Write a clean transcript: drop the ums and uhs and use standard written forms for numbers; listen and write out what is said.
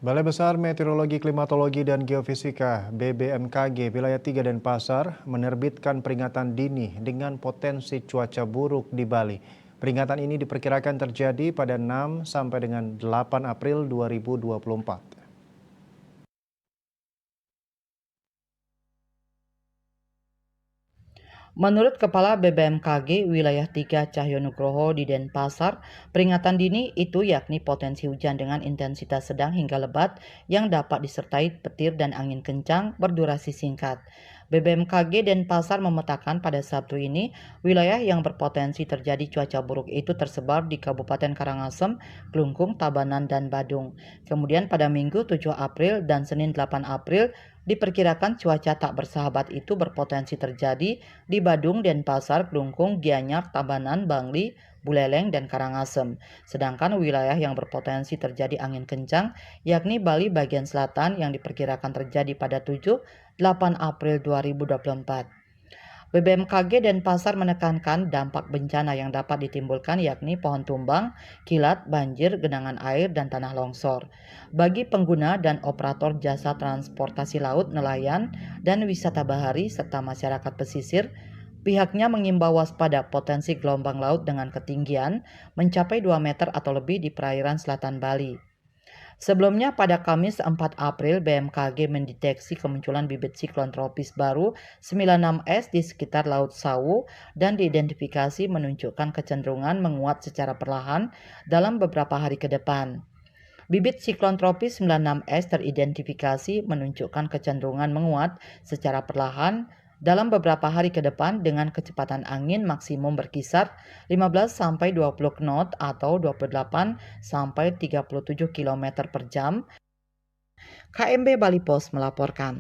Balai Besar Meteorologi, Klimatologi, dan Geofisika (BBMKG) wilayah 3 Denpasar menerbitkan peringatan dini dengan potensi cuaca buruk di Bali. Peringatan ini diperkirakan terjadi pada 6 sampai dengan 8 April 2024. Menurut Kepala BBMKG Wilayah 3 Cahyonugroho di Denpasar, peringatan dini itu yakni potensi hujan dengan intensitas sedang hingga lebat yang dapat disertai petir dan angin kencang berdurasi singkat. BBMKG Denpasar memetakan pada Sabtu ini, wilayah yang berpotensi terjadi cuaca buruk itu tersebar di Kabupaten Karangasem, Klungkung, Tabanan, dan Badung. Kemudian pada Minggu 7 April dan Senin 8 April, diperkirakan cuaca tak bersahabat itu berpotensi terjadi di Badung, Denpasar, Klungkung, Gianyar, Tabanan, Bangli, Buleleng, dan Karangasem. Sedangkan wilayah yang berpotensi terjadi angin kencang yakni Bali bagian selatan yang diperkirakan terjadi pada 7-8 April 2024. BBMKG Denpasar menekankan dampak bencana yang dapat ditimbulkan yakni pohon tumbang, kilat, banjir, genangan air, dan tanah longsor. Bagi pengguna dan operator jasa transportasi laut, nelayan, dan wisata bahari, serta masyarakat pesisir, pihaknya mengimbau waspada potensi gelombang laut dengan ketinggian mencapai 2 meter atau lebih di perairan selatan Bali. Sebelumnya pada Kamis 4 April, BMKG mendeteksi kemunculan bibit siklon tropis baru 96S di sekitar Laut Sawu dan diidentifikasi menunjukkan kecenderungan menguat secara perlahan dalam beberapa hari ke depan. Bibit siklon tropis 96S teridentifikasi menunjukkan kecenderungan menguat secara perlahan dalam beberapa hari ke depan dengan kecepatan angin maksimum berkisar 15-20 knot atau 28-37 km per jam. KMB Bali Pos melaporkan.